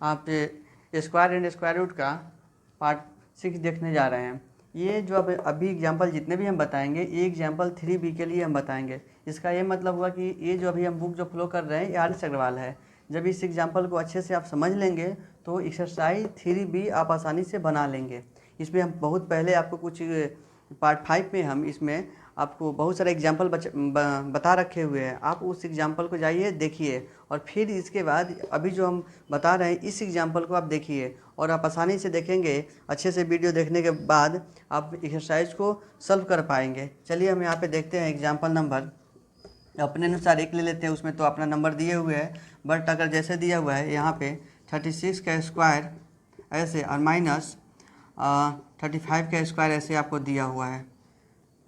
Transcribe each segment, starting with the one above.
आप square and square root का part 6 देखने जा रहे हैं। ये जो अभी एग्जांपल जितने भी हम बताएंगे ये एग्जांपल 3B के लिए हम बताएंगे। इसका ये मतलब हुआ कि ये जो अभी हम बुक जो फ्लो कर रहे हैं ये आर.एस. अग्रवाल है। जब इस एग्जांपल को अच्छे से आप समझ लेंगे तो एक्सरसाइज 3B आप आसानी से बना लेंगे। इसमें हम बहुत पहले आपको कुछ पार्ट 5 में हम इसमें आपको बहुत सारे एग्जाम्पल बता रखे हुए हैं। आप उस एग्जाम्पल को जाइए देखिए और फिर इसके बाद अभी जो हम बता रहे हैं इस एग्जाम्पल को आप देखिए और आप आसानी से देखेंगे। अच्छे से वीडियो देखने के बाद आप एक्सरसाइज को सॉल्व कर पाएंगे। चलिए हम यहाँ पे देखते हैं एग्जाम्पल नंबर अपने अनुसार एक ले लेते हैं। उसमें तो अपना नंबर दिए हुए हैं, बट अगर जैसे दिया हुआ है यहाँ पे 36 का स्क्वायर ऐसे और माइनस 35 का स्क्वायर ऐसे आपको दिया हुआ है,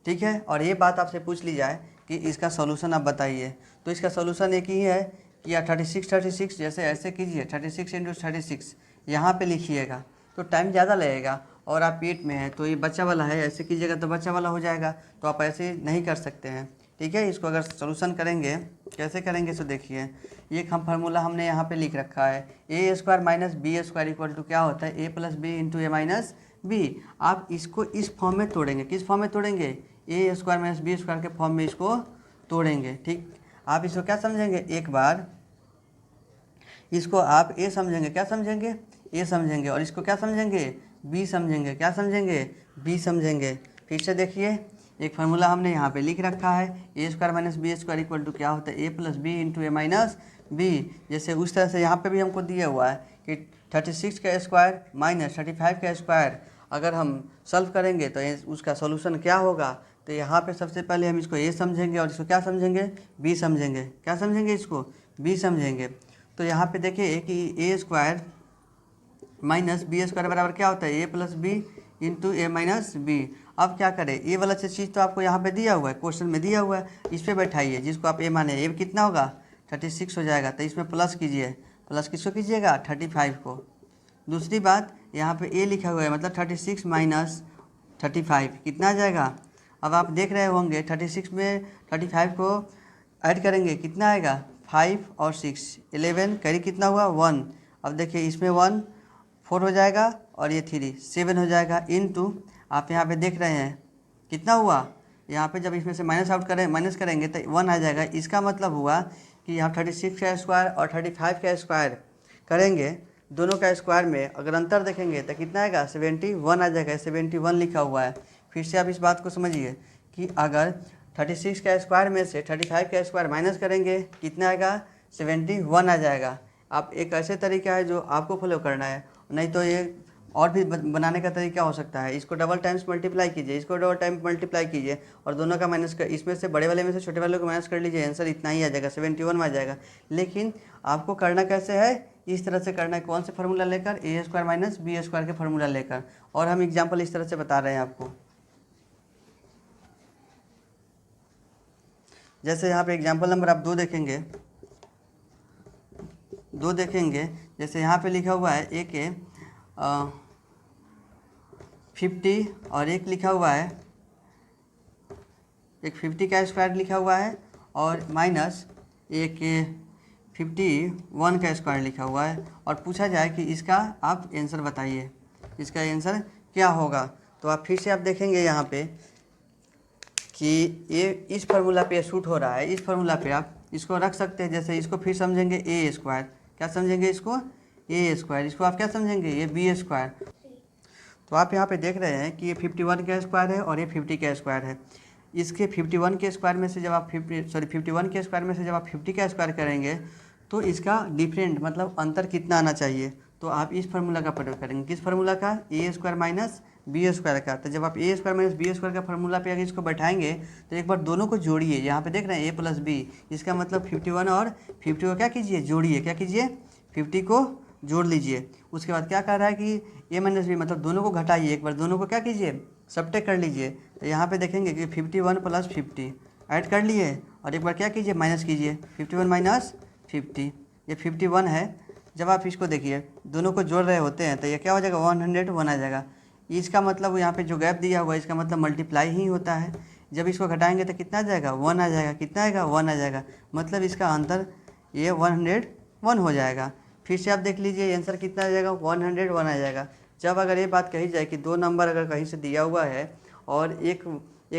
ठीक है। और ये बात आपसे पूछ ली जाए कि इसका सॉल्यूशन आप बताइए, तो इसका सॉल्यूशन एक ही है कि या 36 जैसे ऐसे कीजिए 36 × 36 यहाँ पे लिखिएगा तो टाइम ज़्यादा लगेगा। और आप पेट में है तो ये बच्चा वाला है, ऐसे कीजिएगा तो बच्चा वाला हो जाएगा, तो आप ऐसे नहीं कर सकते हैं, ठीक है। इसको अगर सॉल्यूशन करेंगे कैसे करेंगे तो देखिए एक हम फार्मूला हमने यहाँ पे लिख रखा है a² - b² इक्वल टू क्या होता है a + b × a - b। आप इसको इस फॉर्म में तोड़ेंगे। किस फॉर्म में तोड़ेंगे? a² - b² के फॉर्म में इसको तोड़ेंगे, ठीक। आप इसको क्या समझेंगे, एक बार इसको आप a समझेंगे, क्या समझेंगे? a समझेंगे। और इसको क्या समझेंगे? b समझेंगे। क्या समझेंगे? b समझेंगे। फिर से देखिए एक फार्मूला हमने यहाँ पे लिख रखा है a² - b² इक्वल टू क्या होता है a + b × a - b। जैसे उस तरह से यहाँ पे भी हमको दिया हुआ है कि 36 का स्क्वायर माइनस 35 का स्क्वायर अगर हम सॉल्व करेंगे तो उसका सॉल्यूशन क्या होगा। तो यहाँ पे सबसे पहले हम इसको a समझेंगे और इसको क्या समझेंगे? b समझेंगे। क्या समझेंगे? इसको b समझेंगे। तो यहाँ पे देखिए कि a² - b² बराबर क्या होता है a + b × a - b। अब क्या करें, ये वाला चीज़ तो आपको यहाँ पे दिया हुआ है, क्वेश्चन में दिया हुआ है, इस पर बैठाइए जिसको आप a माने। a कितना होगा? 36 हो जाएगा, तो इसमें प्लस कीजिए। प्लस किसको कीजिएगा? 35 को। दूसरी बात यहाँ पे a लिखा हुआ है मतलब 36 - 35 कितना आ जाएगा? अब आप देख रहे होंगे 36 में 35 को ऐड करेंगे कितना आएगा? 5 और 6 11 कैरी कितना हुआ? 1। अब देखिए इसमें 1 4 हो जाएगा और ये 3 7 हो जाएगा इनटू आप यहाँ पे देख रहे हैं कितना हुआ। यहाँ पे जब इसमें से माइनस करेंगे तो 1 आ जाएगा। इसका मतलब हुआ कि यहाँ 36 का स्क्वायर और 35 का स्क्वायर करेंगे, दोनों का स्क्वायर में अगर अंतर देखेंगे तो कितना आएगा? 71 आ जाएगा। 71 लिखा हुआ है। फिर से आप इस बात को समझिए कि अगर 36 का स्क्वायर में से 35 का स्क्वायर माइनस करेंगे कितना आएगा? 71 आ जाएगा। आप एक ऐसे तरीका है जो आपको फॉलो करना है, नहीं तो ये और भी बनाने का तरीका हो सकता है। इसको डबल टाइम्स मल्टीप्लाई कीजिए, इसको डबल टाइम मल्टीप्लाई कीजिए और दोनों का माइनस कर, इसमें से बड़े वाले में से छोटे वाले को माइनस कर लीजिए, आंसर इतना ही आ जाएगा, 71 में आ जाएगा। लेकिन आपको करना कैसे है? इस तरह से करना है। कौन से फार्मूला लेकर? a² - b² के फार्मूला लेकर। और हम एग्जाम्पल इस तरह से बता रहे हैं आपको। जैसे यहाँ पे एग्जाम्पल नंबर आप 2 देखेंगे, जैसे यहाँ पे लिखा हुआ है एक 50 और एक लिखा हुआ है एक 50 का स्क्वायर लिखा हुआ है और माइनस एक 51 का स्क्वायर लिखा हुआ है। और पूछा जाए कि इसका आप आंसर बताइए, इसका आंसर क्या होगा। तो आप फिर से आप देखेंगे यहाँ पे कि ये इस फार्मूला पे शूट हो रहा है। इस फार्मूला पे आप इसको रख सकते हैं। जैसे इसको फिर समझेंगे a², क्या समझेंगे? इसको a²। इसको आप क्या समझेंगे? ये b²। तो आप यहाँ पे देख रहे हैं कि ये 51 का स्क्वायर है और ये 50 का स्क्वायर है। इसके 51 के स्क्वायर में से जब आप 51 के स्क्वायर में से जब आप 50 का स्क्वायर करेंगे तो इसका डिफरेंट मतलब अंतर कितना आना चाहिए। तो आप इस फार्मूला का प्रयोग करेंगे। किस फार्मूला का? a² - b² का। तो जब आप a² - b² का फार्मूला पे अगर इसको बैठाएंगे तो एक बार दोनों को जोड़िए। यहाँ पे देख रहे हैं a + b, इसका मतलब 51 और 50 को क्या कीजिए? जोड़िए। क्या कीजिए? 50 को जोड़ लीजिए। उसके बाद क्या कह रहा है कि a - b मतलब दोनों को घटाइए। एक बार दोनों को क्या कीजिए? सबट्रैक्ट कर लीजिए। तो यहाँ पे देखेंगे कि 51 + 50 ऐड कर लिए और एक बार क्या कीजिए? माइनस कीजिए। 51 - 50 ये 51 है। जब आप इसको देखिए दोनों को जोड़ रहे होते हैं तो ये क्या हो जाएगा? 101 आ जाएगा। इसका मतलब यहाँ पे जो गैप दिया हुआ है इसका मतलब मल्टीप्लाई ही होता है। जब इसको घटाएंगे तो कितना आ जाएगा? 1 आ जाएगा। कितना आएगा? 1 आ जाएगा। मतलब इसका अंतर ये 101 हो जाएगा। फिर से आप देख लीजिए आंसर कितना आ जाएगा, 101 आ जाएगा। जब अगर ये बात कही जाए कि दो नंबर अगर कहीं से दिया हुआ है और एक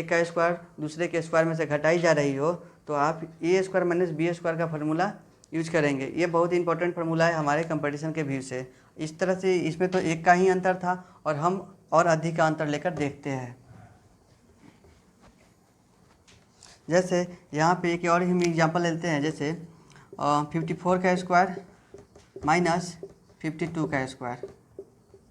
का स्क्वायर दूसरे के स्क्वायर में से घटाई जा रही हो, तो आप A square minus B square का फार्मूला यूज करेंगे। ये बहुत इंपॉर्टेंट फार्मूला है हमारे कंपटीशन के व्यू से। इस तरह से इसमें तो एक का ही अंतर था और हम और अधिक का अंतर लेकर देखते हैं। जैसे यहाँ पे एक और हम एग्जांपल लेते हैं, जैसे 54 का स्क्वायर माइनस 52 का स्क्वायर,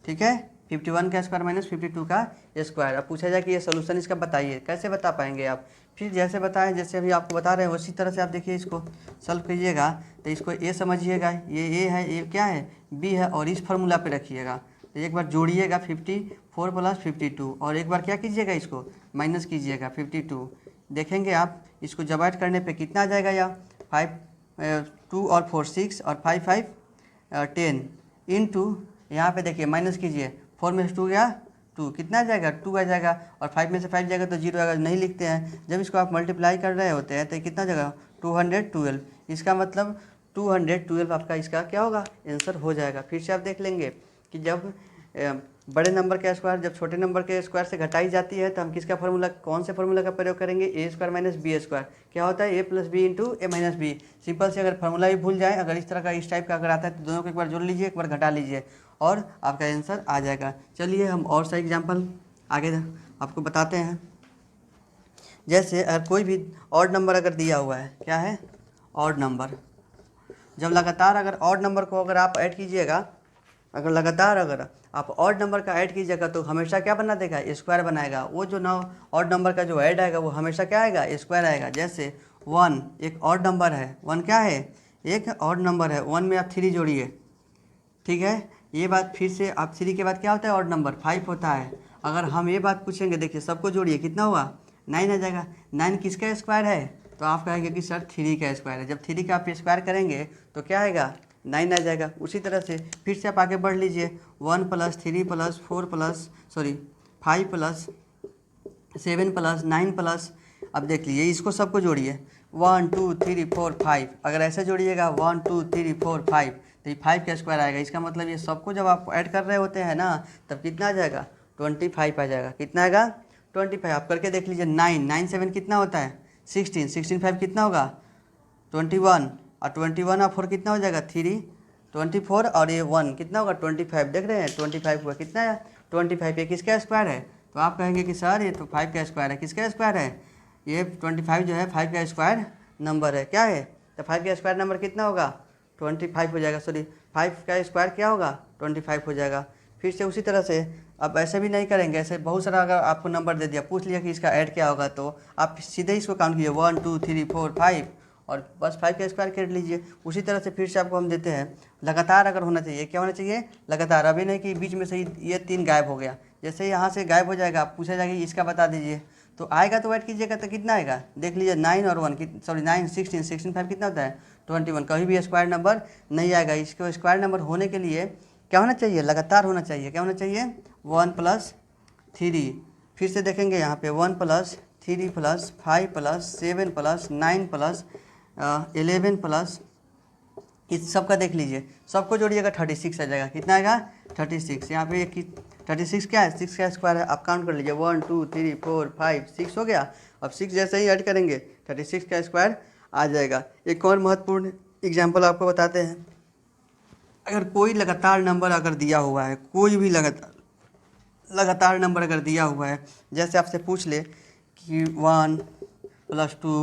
ठीक है, 51 का स्क्वायर माइनस 52 का स्क्वायर। अब पूछा जाए कि ये सोल्यूशन इसका बताइए, कैसे बता पाएंगे आप? फिर जैसे बताएं, जैसे अभी आपको बता रहे हैं उसी तरह से आप देखिए इसको सॉल्व कीजिएगा। तो इसको ए समझिएगा, ये ए है, ये क्या है, बी है, और इस फार्मूला पे रखिएगा। तो एक बार जोड़िएगा 54 प्लस 52 और एक बार क्या कीजिएगा, इसको माइनस कीजिएगा 52। देखेंगे आप इसको डिवाइड करने पे कितना आ जाएगा, या 5 2 और 4 6 और 5 5 10 इंटू यहाँ पे देखिए माइनस कीजिए, 4 में से 2 गया 2, कितना आ जाएगा 2 आ जाएगा, और 5 में से 5 जाएगा तो 0 आएगा, नहीं लिखते हैं। जब इसको आप मल्टीप्लाई कर रहे होते हैं तो कितना जगह 212, इसका मतलब 212 आपका इसका क्या होगा, आंसर हो जाएगा। फिर से आप देख लेंगे कि जब बड़े नंबर का स्क्वायर जब छोटे नंबर के स्क्वायर से घटाई जाती है तो हम किसका फार्मूला, कौन से फार्मूला का प्रयोग करेंगे, ए स्क्वायर माइनस बी स्क्वायर। क्या होता है, A plus B into A minus B. Simple से अगर फार्मूला भी भूल जाए, अगर इस तरह का इस टाइप का अगर आता है तो दोनों को एक बार जोड़ लीजिए, एक बार घटा लीजिए और आपका आंसर आ जाएगा। चलिए हम और सा एग्जाम्पल आगे आपको बताते हैं। जैसे अगर कोई भी ऑड नंबर अगर दिया हुआ है, क्या है, ऑड नंबर, जब लगातार अगर ऑड नंबर को अगर आप ऐड कीजिएगा, अगर लगातार अगर आप ऑड नंबर का ऐड कीजिएगा तो हमेशा क्या बना देगा, स्क्वायर बनाएगा। वो जो ऑड नंबर का जो ऐड आएगा वो हमेशा क्या आएगा, स्क्वायर आएगा। जैसे 1 एक ऑड नंबर है, 1 क्या है, एक ऑड नंबर है, 1 में आप 3 जोड़िए, ठीक है। ये बात फिर से आप 3 के बाद क्या होता है, ऑड नंबर 5 होता है। अगर हम ये बात पूछेंगे, देखिए सबको जोड़िए, कितना हुआ, 9 आ जाएगा। 9 किसका स्क्वायर है, तो आप कहेंगे कि सर 3 का स्क्वायर है। जब 3 का आप स्क्वायर करेंगे तो क्या आएगा, 9 आ जाएगा। उसी तरह से फिर से आप आगे बढ़ लीजिए, 1 plus 3 plus 4 plus 5 plus 7 plus 9 plus, अब देख लीजिए इसको सबको जोड़िए, 1 2 3 4 5। अगर ऐसे जोड़िएगा 1 2 3 4 5 तो ये 5 का स्क्वायर आएगा। इसका मतलब ये सबको जब आप ऐड कर रहे होते हैं ना, तब कितना आ जाएगा, 25 आ जाएगा। कितना आएगा, 25। आप करके देख लीजिए, 9 7 कितना होता है, 16 5 कितना होगा, 21, और 21 और 4 कितना हो जाएगा, 3 24, और ये 1 कितना होगा, 25। देख रहे हैं 25 हुआ, कितना है 25। ये किसका स्क्वायर है, तो आप कहेंगे कि सर ये तो 5 का स्क्वायर है। किसका स्क्वायर है, ये 25 जो है 5 का स्क्वायर नंबर है। क्या है, तो 5 का स्क्वायर नंबर कितना होगा, 25 हो जाएगा। 5 का स्क्वायर क्या होगा, 25 हो जाएगा। फिर से उसी तरह से अब ऐसे भी नहीं करेंगे, ऐसे बहुत सारा अगर आपको नंबर दे दिया, पूछ लिया कि इसका ऐड क्या होगा, तो आप सीधे इसको काउंट कीजिए, 1 2 3 4 5 और बस 5 का स्क्वायर कर लीजिए। उसी तरह से फिर से आपको हम देते हैं, लगातार अगर होना चाहिए, क्या होना चाहिए, लगातार। अभी नहीं कि बीच में से ये 3 गायब हो गया, जैसे यहाँ से गायब हो जाएगा, आप पूछा जाएगा इसका बता दीजिए, तो आएगा तो ऐड कीजिएगा तो कितना आएगा, देख लीजिए 9 और 1 9 16 5 कितना होता है, 21। कभी भी स्क्वायर नंबर नहीं आएगा। इसको स्क्वायर नंबर होने के लिए क्या होना चाहिए, लगातार होना चाहिए। क्या होना चाहिए, 1 प्लस 3। फिर से देखेंगे यहाँ पे 1 plus 3 plus 5 plus 7 plus 9 plus 11 plus, इस सब का देख लीजिए, सबको जोड़िएगा 36 आ जाएगा। कितना आएगा, 36। यहाँ पे 36 क्या है, 6 का स्क्वायर है। आप काउंट कर लीजिए, 1 2 3 4 5 6 हो गया। अब 6 जैसे ही ऐड करेंगे 36 का स्क्वायर आ जाएगा। एक और महत्वपूर्ण एग्जाम्पल आपको बताते हैं। अगर कोई लगातार नंबर अगर दिया हुआ है, कोई भी लगातार नंबर अगर दिया हुआ है, जैसे आपसे पूछ ले कि 1 plus 2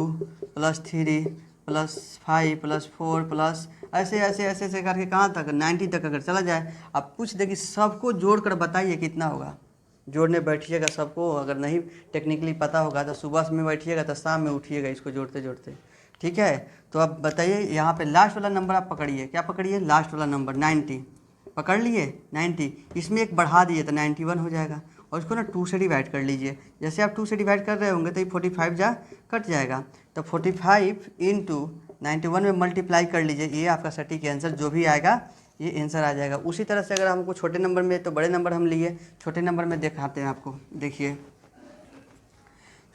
plus 3 plus 5 plus 4 plus ऐसे ऐसे ऐसे ऐसे करके कहाँ तक, 90 तक अगर चला जाए, आप पूछ दे कि सबको जोड़ कर बताइए कितना होगा। जोड़ने बैठिएगा सबको, अगर नहीं टेक्निकली पता होगा तो सुबह में बैठिएगा तो शाम में उठिएगा इसको जोड़ते जोड़ते, ठीक है। तो अब बताइए, यहाँ पे लास्ट वाला नंबर आप पकड़िए, क्या पकड़िए, लास्ट वाला नंबर 90 पकड़ लिए, 90। इसमें एक बढ़ा दिए तो 91 हो जाएगा, और इसको ना 2 से डिवाइड कर लीजिए। जैसे आप 2 से डिवाइड कर रहे होंगे तो ये 45 जा कट जाएगा, तो 45 इंटू 91 में मल्टीप्लाई कर लीजिए, ये आपका सटीक आंसर जो भी आएगा ये आंसर आ जाएगा। उसी तरह से अगर हमको छोटे नंबर में, तो बड़े नंबर हम लिए, छोटे नंबर में दिखाते हैं आपको, देखिए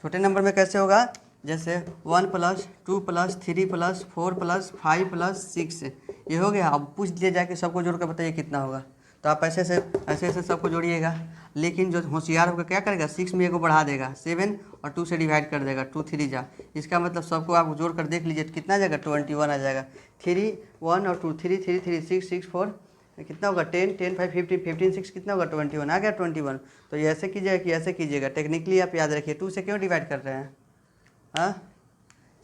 छोटे नंबर में कैसे होगा। जैसे 1 + 2 + 3 + 4 + 5 + 6 ये हो गया। अब पूछ दिया जाए कि सबको जोड़ कर बताइए कितना होगा, तो आप ऐसे ऐसे सबको जोड़िएगा। लेकिन जो होशियार होगा क्या करेगा, 6 में 1 को बढ़ा देगा, 7 और 2 से डिवाइड कर देगा, 2 3 जा। इसका मतलब सबको आप जोड़ कर देख लीजिए कितना आ जाएगा, 21 आ जाएगा। 3 1 और 2 3 3 3 6 6 4 कितना होगा, 10 10 5 15 15 6 कितना होगा, 21 आ गया 21। तो ये ऐसे कीजिएगा कि ऐसे कीजिएगा, टेक्निकली आप याद रखिए 2 से क्यों डिवाइड कर रहे हैं। हाँ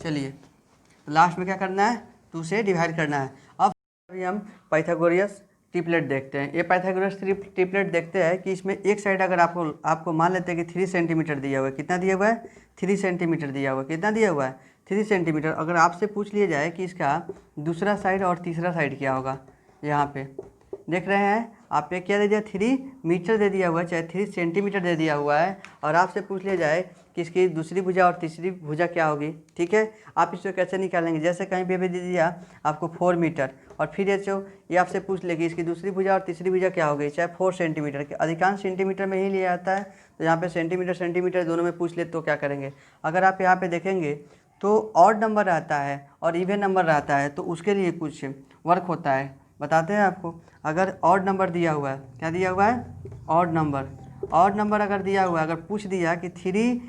चलिए, तो लास्ट में क्या करना है, 2 से डिवाइड करना है। अब अभी हम पाइथागोरस ट्रिपलेट देखते हैं। ये पाइथागोरस ट्रिपलेट देखते हैं कि इसमें एक साइड अगर आपको मान लेते हैं कि 3 सेंटीमीटर दिया हुआ है, कितना दिया हुआ है, 3 सेंटीमीटर दिया हुआ है, कितना दिया हुआ है, 3 सेंटीमीटर। अगर आपसे पूछ लिया जाए कि इसका दूसरा साइड और तीसरा साइड क्या होगा, यहाँ पे देख रहे हैं आप पे क्या दे दिया, 3 मीटर दे दिया हुआ है, चाहे 3 सेंटीमीटर दे दिया हुआ है, और आपसे पूछ लिया जाए कि इसकी दूसरी भुजा और तीसरी भुजा क्या होगी। ठीक है, आप इसको कैसे निकालेंगे, जैसे कहीं पे भी दे दिया आपको 4 मीटर, और फिर ये आपसे पूछ ले कि इसकी दूसरी भुजा और तीसरी भुजा क्या होगी, चाहे 4 सेंटीमीटर के, अधिकांश सेंटीमीटर में ही लिया जाता है। तो यहाँ पे सेंटीमीटर सेंटीमीटर दोनों में पूछ ले तो क्या करेंगे, अगर आप यहाँ पे देखेंगे तो ऑड नंबर रहता है और इवन नंबर रहता है, तो उसके लिए कुछ वर्क होता है, बताते हैं आपको। अगर ऑड नंबर दिया हुआ है, क्या दिया हुआ है, ऑड नंबर अगर दिया हुआ है, अगर पूछ दिया कि 3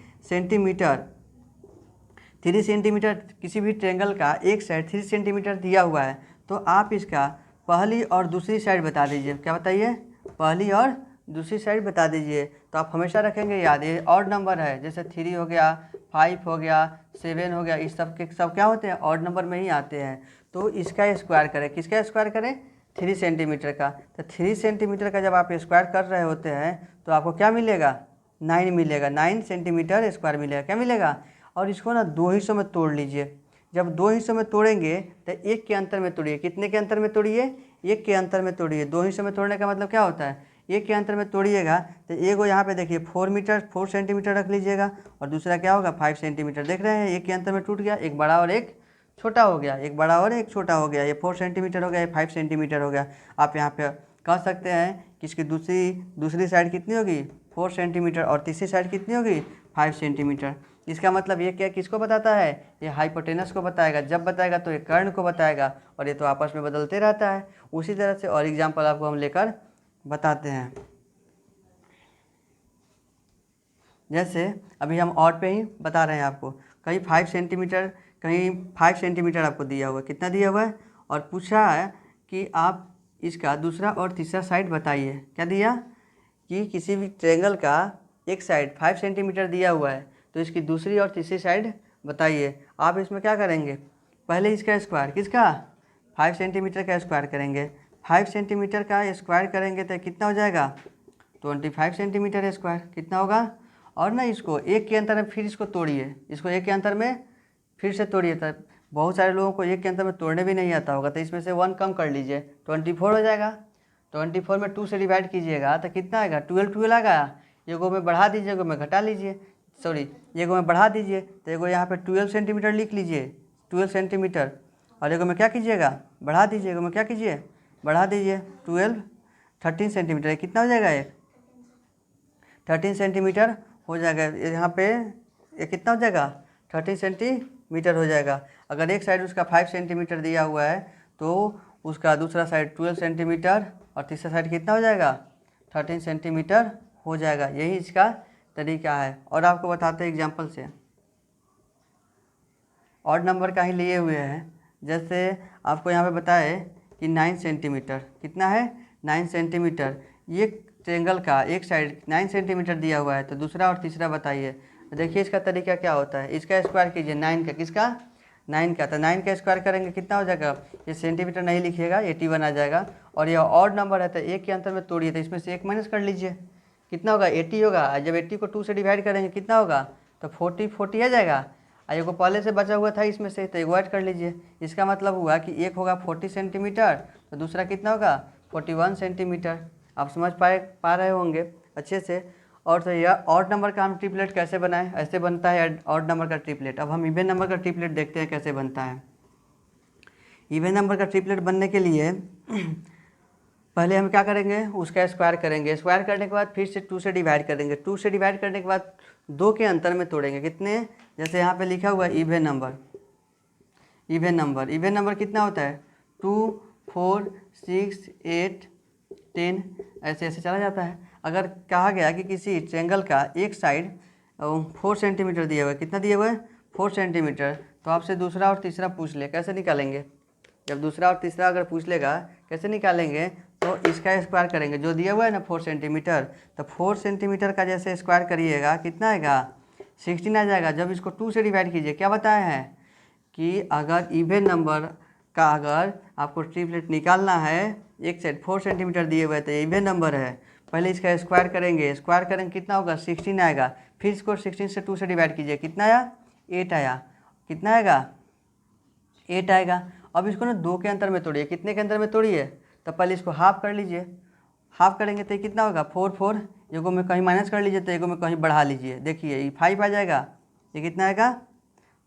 सेंटीमीटर किसी भी ट्रेंगल का एक साइड 3 सेंटीमीटर दिया हुआ है, तो आप इसका पहली और दूसरी साइड बता दीजिए। क्या बताइए, पहली और दूसरी साइड बता दीजिए। तो आप हमेशा रखेंगे याद, ये ऑड नंबर है, जैसे 3 हो गया, 5 हो गया, 7 हो गया, इस सब के सब क्या होते हैं, ऑड नंबर में ही आते हैं। तो इसका स्क्वायर करें, किसका स्क्वायर करें, 3 सेंटीमीटर का। तो 3 सेंटीमीटर का जब आप स्क्वायर कर रहे होते हैं तो आपको क्या मिलेगा, 9 मिलेगा, 9 सेंटीमीटर स्क्वायर मिलेगा, क्या मिलेगा। और इसको ना 2 हिस्सों में तोड़ लीजिए। जब 2 हिस्सों में तोड़ेंगे तो 1 के अंतर में तोड़िए, कितने के अंतर में तोड़िए, 1 के अंतर में तोड़िए। 2 हिस्सों में तोड़ने का मतलब क्या होता है, 1 के अंतर में तोड़िएगा तो एगो यहाँ पे देखिए 4 सेंटीमीटर रख लीजिएगा, और दूसरा क्या होगा 5 सेंटीमीटर। देख रहे हैं 1 के अंतर में टूट गया, एक बड़ा और एक छोटा हो गया, एक बड़ा और एक छोटा हो गया, ये 4 सेंटीमीटर हो गया, ये 5 सेंटीमीटर हो गया। आप यहाँ पे कह सकते हैं कि इसकी दूसरी साइड कितनी होगी, 4 सेंटीमीटर, और तीसरी साइड कितनी होगी, 5 सेंटीमीटर। इसका मतलब ये क्या किसको बताता है, ये हाइपोटेनस को बताएगा। जब बताएगा तो ये कर्ण को बताएगा, और ये तो आपस में बदलते रहता है। उसी तरह से और एग्जाम्पल आपको हम लेकर बताते हैं। जैसे अभी हम और पे ही बता रहे हैं आपको, कहीं 5 सेंटीमीटर आपको दिया हुआ है, कितना दिया हुआ है, और पूछा है कि आप इसका दूसरा और तीसरा साइड बताइए। क्या दिया कि किसी भी ट्रेंगल का एक साइड 5 सेंटीमीटर दिया हुआ है, तो इसकी दूसरी और तीसरी साइड बताइए। आप इसमें क्या करेंगे, पहले इसका स्क्वायर, किसका, 5 सेंटीमीटर का स्क्वायर करेंगे। 5 सेंटीमीटर का स्क्वायर करेंगे तो कितना हो जाएगा, 25 सेंटीमीटर स्क्वायर, कितना होगा। और ना इसको 1 के अंतर में फिर इसको तोड़िए, इसको 1 के अंतर में फिर से तोड़िए। तो बहुत सारे लोगों को 1 के अंतर में तोड़ने भी नहीं आता होगा, तो इसमें से 1 कम कर लीजिए, 24 हो जाएगा। 24 में 2 से डिवाइड कीजिएगा तो कितना आएगा, 12 आएगा। एगो में बढ़ा दीजिए, एगो में घटा लीजिए, सॉरी एगो में बढ़ा दीजिए, तो एगो यहाँ पे 12 सेंटीमीटर लिख लीजिए, 12 सेंटीमीटर, और एगो में क्या कीजिएगा, बढ़ा दीजिए, एगो में क्या कीजिए, बढ़ा दीजिए, 13 सेंटीमीटर, कितना हो जाएगा, ये 13 सेंटीमीटर हो जाएगा। यहाँ पे ये कितना हो जाएगा, 13 सेंटीमीटर हो जाएगा। अगर एक साइड उसका 5 सेंटीमीटर दिया हुआ है तो उसका दूसरा साइड 12 सेंटीमीटर, और तीसरा साइड कितना हो जाएगा, 13 सेंटीमीटर हो जाएगा। यही इसका तरीका है। और आपको बताते हैं एग्जाम्पल से, ऑड नंबर का ही लिए हुए हैं। जैसे आपको यहाँ पे बताए कि 9 सेंटीमीटर, कितना है, 9 सेंटीमीटर। ये ट्रेंगल का एक साइड 9 सेंटीमीटर दिया हुआ है, तो दूसरा और तीसरा बताइए। देखिए इसका तरीका क्या होता है, इसका स्क्वायर कीजिए 9 का, किसका, 9 का। तो 9 का स्क्वायर करेंगे कितना हो जाएगा, ये सेंटीमीटर नहीं लिखिएगा, 81 आ जाएगा। और ये ऑड नंबर है तो 1 के अंतर में तोड़िए, तो इसमें से 1 माइनस कर लीजिए, कितना होगा, 80 होगा। जब 80 को 2 से डिवाइड करेंगे कितना होगा, तो 40 आ जाएगा। एगो पहले से बचा हुआ था इसमें से, तो एगो ऐड कर लीजिए। इसका मतलब हुआ कि एक होगा 40 सेंटीमीटर, तो दूसरा कितना होगा, 41 सेंटीमीटर। आप समझ पा रहे होंगे अच्छे से। और तो यह ऑड नंबर का हम ट्रिपलेट कैसे बनाएं, ऐसे बनता है ऑड नंबर का ट्रिपलेट। अब हम इवन नंबर का ट्रिपलेट देखते हैं कैसे बनता है। इवन नंबर का ट्रिपलेट बनने के लिए पहले हम क्या करेंगे, उसका स्क्वायर करेंगे, स्क्वायर करने के बाद फिर से 2 से डिवाइड करेंगे, 2 से डिवाइड करने के बाद 2 के अंतर में तोड़ेंगे। कितने, जैसे यहाँ पे लिखा हुआ है even number, even number, even number कितना होता है 2 4 6 8 10, ऐसे ऐसे चला जाता है। अगर कहा गया कि किसी ट्रायंगल का एक साइड 4 सेंटीमीटर दिया हुआ है, कितना दिया हुआ है 4 सेंटीमीटर, तो आपसे दूसरा और तीसरा पूछ ले, कैसे निकालेंगे। जब दूसरा और तीसरा अगर पूछ लेगा कैसे निकालेंगे, तो इसका स्क्वायर करेंगे, जो दिया हुआ है ना 4 सेंटीमीटर, तो 4 सेंटीमीटर का जैसे स्क्वायर करिएगा कितना आएगा 16 आ जाएगा। जब इसको 2 से डिवाइड कीजिए, क्या बताया है कि अगर इवन नंबर का अगर आपको ट्रिपलेट निकालना है, एक साइड 4 सेंटीमीटर दिए हुए तो इवन नंबर है, पहले इसका स्क्वायर करेंगे, स्क्वायर करेंगे कितना होगा 16 आएगा, फिर इसको 16 से 2 से डिवाइड कीजिए, कितना आया 8 आया, कितना आएगा 8 आएगा। अब इसको ना 2 के अंतर में तोड़िए, कितने के अंतर में तोड़िए, तो पहले इसको हाफ कर लीजिए, हाफ करेंगे तो ये कितना होगा 4 4, एगो में कहीं माइनस कर लीजिए तो एगो में कहीं बढ़ा लीजिए, देखिए ये 5 आ जाएगा, ये कितना आएगा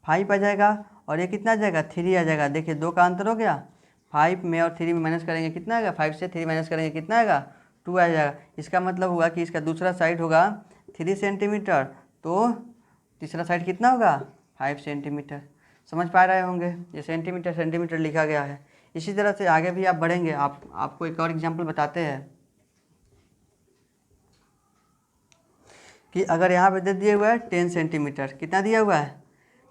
5 आ जाएगा, और ये कितना आ जाएगा 3 आ जाएगा। देखिए 2 का अंतर हो गया, 5 में और 3 में माइनस करेंगे कितना आएगा, 5 से 3 माइनस करेंगे कितना आएगा 2 आ जाएगा। इसका मतलब हुआ कि इसका दूसरा साइड होगा 3 सेंटीमीटर, तो तीसरा साइड कितना होगा 5 सेंटीमीटर। समझ पा रहे होंगे, ये सेंटीमीटर सेंटीमीटर लिखा गया है। इसी तरह से आगे भी आप बढ़ेंगे, आपको एक और एग्जांपल बताते हैं कि अगर यहाँ पे दे दिया हुआ है 10 सेंटीमीटर, कितना दिया हुआ है,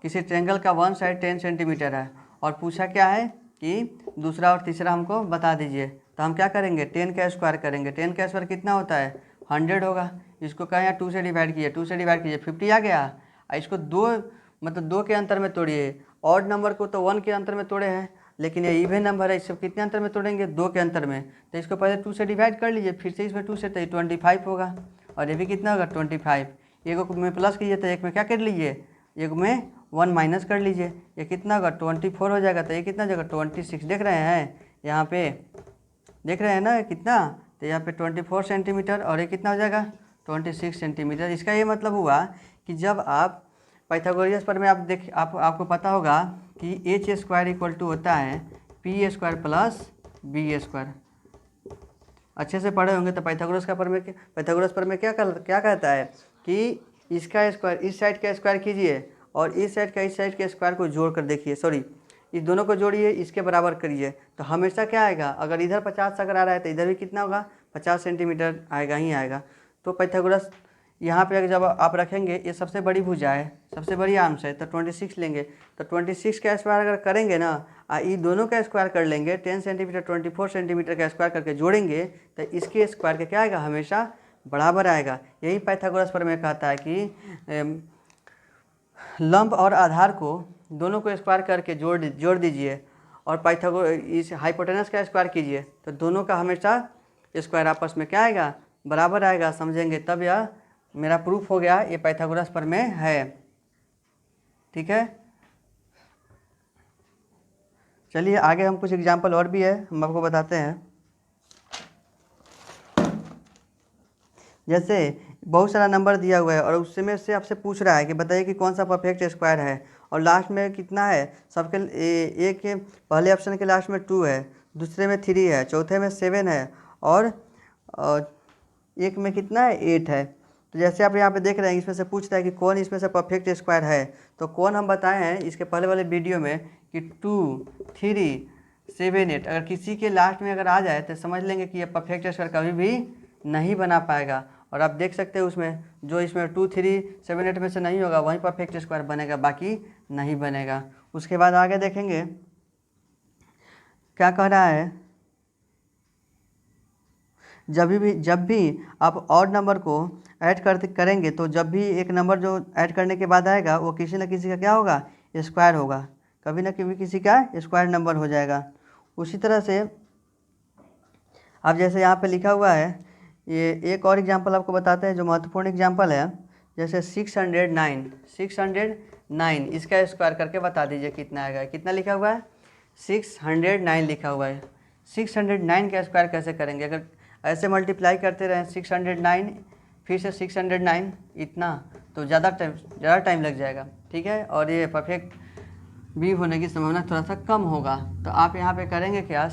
किसी ट्रायंगल का वन साइड 10 सेंटीमीटर है, और पूछा क्या है कि दूसरा और तीसरा हमको बता दीजिए, तो हम क्या करेंगे 10 का स्क्वायर करेंगे। 10 का स्क्वायर कितना होता है 100 होगा। इसको कहें यहाँ 2 से डिवाइड कीजिए, 2 से डिवाइड कीजिए 50 आ गया। इसको 2 के अंतर में तोड़िए, ऑड नंबर को तो 1 के अंतर में तोड़े हैं, लेकिन ये इवन नंबर है, इसको कितने अंतर में तोड़ेंगे 2 के अंतर में, तो इसको पहले 2 से डिवाइड कर लीजिए, फिर से इसमें 2 से, तो 25 होगा, और ये भी कितना होगा 25। एक में प्लस कीजिए तो एक में क्या कर लीजिए, एक में 1 माइनस कर लीजिए, ये कितना होगा 24 हो जाएगा, तो ये कितना हो जाएगा 26। देख रहे हैं यहाँ पे, देख रहे हैं ना कितना, तो यहाँ पे 24 सेंटीमीटर, और ये कितना हो जाएगा 26 सेंटीमीटर। इसका ये मतलब हुआ कि जब आप पाइथागोरस पर में आपको पता होगा कि एच स्क्वायर इक्वल टू होता है p square plus B square, अच्छे से पढ़े होंगे। तो पाइथागोरस पर में क्या कहता है कि इसका स्क्वायर इस साइड का स्क्वायर कीजिए, और इस साइड के स्क्वायर को जोड़ कर देखिए, सॉरी इस दोनों को जोड़िए, इसके बराबर करिए, तो हमेशा क्या आएगा, अगर इधर 50 अगर आ रहा है तो इधर भी कितना होगा 50 सेंटीमीटर आएगा ही आएगा। तो पाइथागोरस यहाँ पे जब आप रखेंगे, ये सबसे बड़ी भुजा है, सबसे बड़ी आर्म्स है, तो 26 लेंगे, तो 26 का स्क्वायर अगर करेंगे ना, ये दोनों का स्क्वायर कर लेंगे, 10 सेंटीमीटर 24 सेंटीमीटर का स्क्वायर करके जोड़ेंगे, तो इसके स्क्वायर का क्या आएगा हमेशा बराबर आएगा। यही पाइथागोरस प्रमेय कहता है कि लंब और आधार को दोनों को स्क्वायर करके जोड़ दीजिए, और इस हाइपोटेनस का स्क्वायर कीजिए, तो दोनों का हमेशा स्क्वायर आपस में क्या आएगा बराबर आएगा। समझेंगे तब यह मेरा प्रूफ हो गया, ये पाइथागोरस प्रमेय है। ठीक है, चलिए आगे हम कुछ एग्जाम्पल और भी है हम आपको बताते हैं। जैसे बहुत सारा नंबर दिया हुआ है, और उसमें से आपसे पूछ रहा है कि बताइए कि कौन सा परफेक्ट स्क्वायर है, और लास्ट में कितना है सबके, एक के पहले ऑप्शन के लास्ट में 2 है, दूसरे में 3 है, चौथे में 7 है, और एक में कितना है 8 है। तो जैसे आप यहाँ पे देख रहे हैं, इसमें से पूछ रहा है कि कौन इसमें से परफेक्ट स्क्वायर है, तो कौन हम बताए हैं इसके पहले वाले वीडियो में कि 2 3 7 8, अगर किसी के लास्ट में अगर आ जाए तो समझ लेंगे कि ये परफेक्ट स्क्वायर कभी भी नहीं बना पाएगा। और आप देख सकते हैं उसमें जो इसमें 2 3 7 8 में से नहीं होगा वहीं परफेक्ट स्क्वायर बनेगा, बाकी नहीं बनेगा। उसके बाद आगे देखेंगे क्या कह रहा है, जब भी आप ऑड नंबर को ऐड करेंगे, तो जब भी एक नंबर जो ऐड करने के बाद आएगा वो किसी न किसी का क्या होगा स्क्वायर होगा, कभी ना कभी किसी का स्क्वायर नंबर हो जाएगा। उसी तरह से अब जैसे यहाँ पे लिखा हुआ है, ये एक और एग्जांपल आपको बताते हैं जो महत्वपूर्ण एग्जांपल है। जैसे 609, इसका स्क्वायर करके बता दीजिए कितना आएगा। कितना लिखा हुआ है 609 लिखा हुआ है। 609 का स्क्वायर कैसे करेंगे, अगर ऐसे मल्टीप्लाई करते रहें 609 फिर से 609 इतना, तो ज़्यादा टाइम लग जाएगा। ठीक है, और ये परफेक्ट भी होने की संभावना थोड़ा सा कम होगा। तो आप यहाँ पे करेंगे क्या,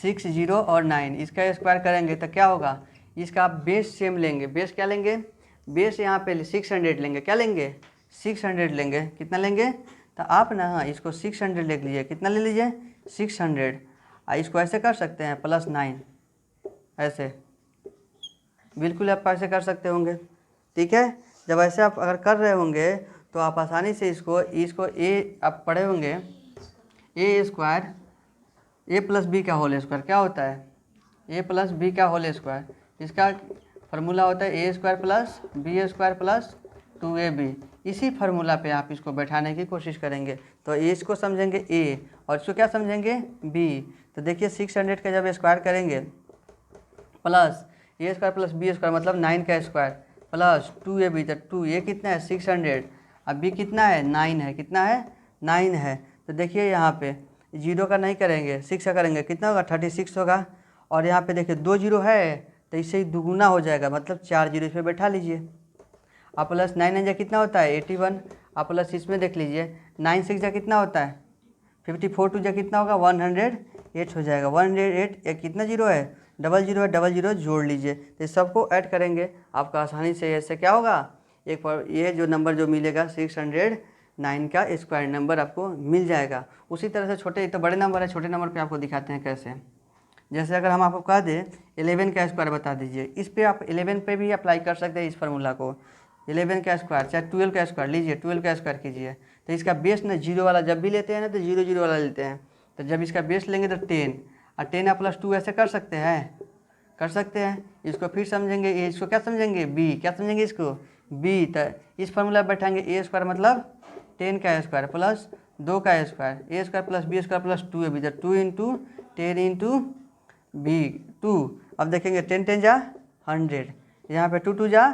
6 0 और 9, इसका स्क्वायर करेंगे तो क्या होगा, इसका आप बेस सेम लेंगे। बेस क्या लेंगे, बेस यहाँ पे 600 लेंगे। क्या लेंगे, 600 लेंगे। कितना लेंगे, तो आप ना इसको 600 लिख लीजिए। कितना ले लीजिए, 600। इसको ऐसे कर सकते हैं +9, ऐसे बिल्कुल आप ऐसे कर सकते होंगे। ठीक है, जब ऐसे आप अगर कर रहे होंगे तो आप आसानी से इसको ए आप पढ़े होंगे, A square A plus B का होल स्क्वायर क्या होता है, ए प्लस बी का होल स्क्वायर। इसका फार्मूला होता है A square plus B square plus 2ab। इसी फार्मूला पे आप इसको बैठाने की कोशिश करेंगे तो इसको समझेंगे ए और इसको क्या समझेंगे, बी। तो देखिए 600 का जब स्क्वायर करेंगे प्लस ए स्क्वायर प्लस बी स्क्वायर मतलब 9 का स्क्वायर प्लस 2ab, तो 2 ये कितना है 600, अब बी कितना है 9 है। कितना है 9 है। तो देखिए यहाँ पे 0 का नहीं करेंगे, 6 का करेंगे, कितना होगा 36 होगा। और यहाँ पे देखिए 2 0 है तो इससे ही दुगुना हो जाएगा, मतलब 4 0 इस पर बैठा लीजिए। आप प्लस 9 जा कितना होता है 81। आप प्लस इसमें देख लीजिए 9 6 जा कितना होता है 54, 2 जा कितना होगा 108 हो जाएगा। 108 एक कितना जीरो है, 00 है, 00 जोड़ लीजिए। तो सबको ऐड करेंगे आपका आसानी से ऐसे क्या होगा, एक पर ये जो नंबर जो मिलेगा 609 का स्क्वायर नंबर आपको मिल जाएगा। उसी तरह से छोटे तो बड़े नंबर है, छोटे नंबर पे आपको दिखाते हैं कैसे। जैसे अगर हम आपको कह दें 11 का स्क्वायर बता दीजिए, इस पे आप 11 पे भी अप्लाई कर सकते हैं इस फार्मूला को। 11 का स्क्वायर चाहे 12 का स्क्वायर लीजिए, 12 का स्क्वायर कीजिए। तो इसका बेस ना 0 वाला जब भी लेते हैं ना तो 0 0 वाला लेते हैं। तो जब इसका बेस लेंगे तो 10 और 10 प्लस 2 ऐसे कर सकते हैं। इसको फिर समझेंगे ए, इसको क्या समझेंगे बी, क्या समझेंगे इसको बी। तो इस फार्मूला बैठाएंगे ए स्क्वायर मतलब 10 का स्क्वायर प्लस 2 का square, A square plus B square plus 2ab, तो 2 × 10 × बी 2। अब देखेंगे 10 10 जा 100, यहाँ पे 2 2 जा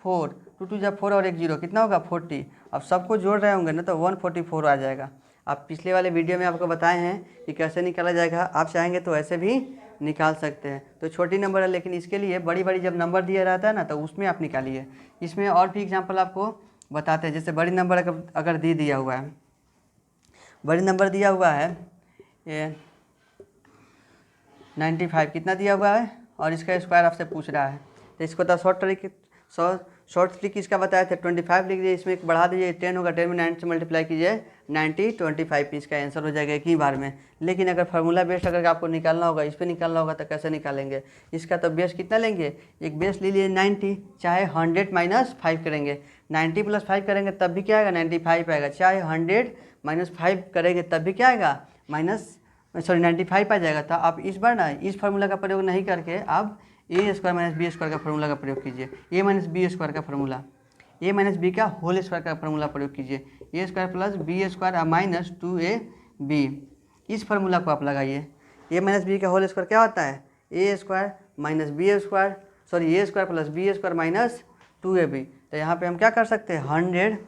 4, 2 2 जा 4 और 1 0 कितना होगा 40। अब सबको जोड़ रहे होंगे ना तो 144 आ जाएगा। आप पिछले वाले वीडियो में आपको बताए हैं कि कैसे निकाला जाएगा, आप चाहेंगे तो ऐसे भी निकाल सकते हैं। तो छोटी नंबर है लेकिन इसके लिए बड़ी जब नंबर दिया रहता है ना तो उसमें आप निकालिए। इसमें और भी एग्जांपल आपको बताते हैं। जैसे बड़ी नंबर अगर दिया हुआ है, बड़ी नंबर दिया हुआ है ये 95 कितना दिया हुआ है और इसका स्क्वायर आपसे पूछ रहा है। तो इसको तो शॉर्ट ट्रिक इसका बताया था 25 लिख दीजिए, इसमें बढ़ा दीजिए 10 होगा, 10 में 9 से मल्टीप्लाई कीजिए 90 25 इसका आंसर हो जाएगा एक ही बार में। लेकिन अगर फार्मूला बेस्ड अगर आपको निकालना होगा, इस पर निकालना होगा तो कैसे निकालेंगे। इसका तो बेस कितना लेंगे, एक बेस ले लिए 90, चाहे 100 - 5 करेंगे, 90 + 5 करेंगे तब भी क्या आएगा 95 आएगा, चाहे 100 - 5 करेंगे तब भी क्या आएगा 95 आ जाएगा। तो आप इस बार ना इस फार्मूला का प्रयोग नहीं करके आप ए स्क्वायर - बी स्क्वायर का फार्मूला का प्रयोग कीजिए। ए - बी स्क्वायर का फार्मूला, ए - बी का होल स्क्वायर का फार्मूला प्रयोग कीजिए। A square plus B square - 2ab, इस फार्मूला को आप लगाइए। ए - बी का होल स्क्वायर क्या होता है, A square - B square A square plus B square - 2ab। तो यहाँ पे हम क्या कर सकते हैं 100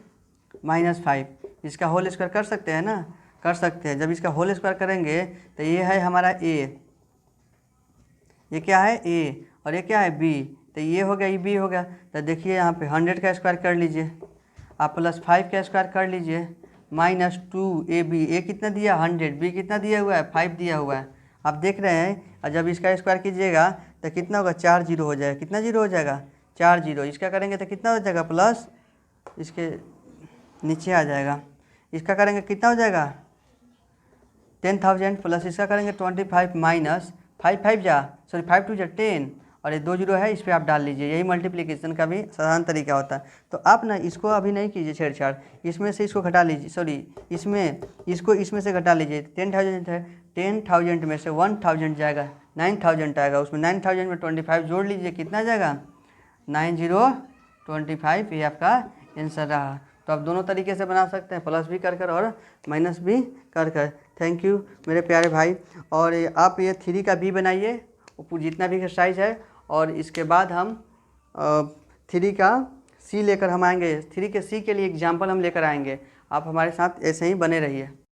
- 5 इसका होल स्क्वायर कर सकते हैं ना, कर सकते हैं। जब इसका होल स्क्वायर करेंगे तो ये है हमारा ए, ये क्या है ए और ये क्या है बी, तो ये हो गया ये बी हो गया। तो देखिए यहाँ पे 100 का स्क्वायर कर लीजिए आप प्लस 5 का स्क्वायर कर लीजिए -2ab। ए कितना दिया 100, बी कितना दिया हुआ है 5 दिया हुआ है, आप देख रहे हैं। और जब इसका स्क्वायर कीजिएगा तो कितना होगा 4 0 हो जाएगा। कितना 0 हो जाएगा 4 0। इसका करेंगे तो कितना हो जाएगा प्लस, इसके नीचे आ जाएगा, इसका करेंगे कितना हो जाएगा 10,000 प्लस इसका करेंगे 25 - 5 2 जा 10 और ये 2 0 है, इस पर आप डाल लीजिए। यही मल्टीप्लिकेशन का भी साधारण तरीका होता है। तो आप ना इसको अभी नहीं कीजिए छेड़छाड़, इसमें से इसको घटा लीजिए, इसमें से घटा लीजिए। 10,000 है, 10,000 में से 1,000 जाएगा 9,000 आएगा, उसमें 9,000 में 25 जोड़ लीजिए, कितना जाएगा 9025। ये आपका आंसर रहा। तो आप दोनों तरीके से बना सकते हैं, प्लस भी कर और माइनस भी कर। थैंक यू मेरे प्यारे भाई। और आप ये 3 का बी बनाइए जितना भी एक्सरसाइज है, और इसके बाद हम 3 का सी लेकर हम आएंगे। 3 के सी के लिए एग्जाम्पल हम लेकर आएंगे। आप हमारे साथ ऐसे ही बने रहिए।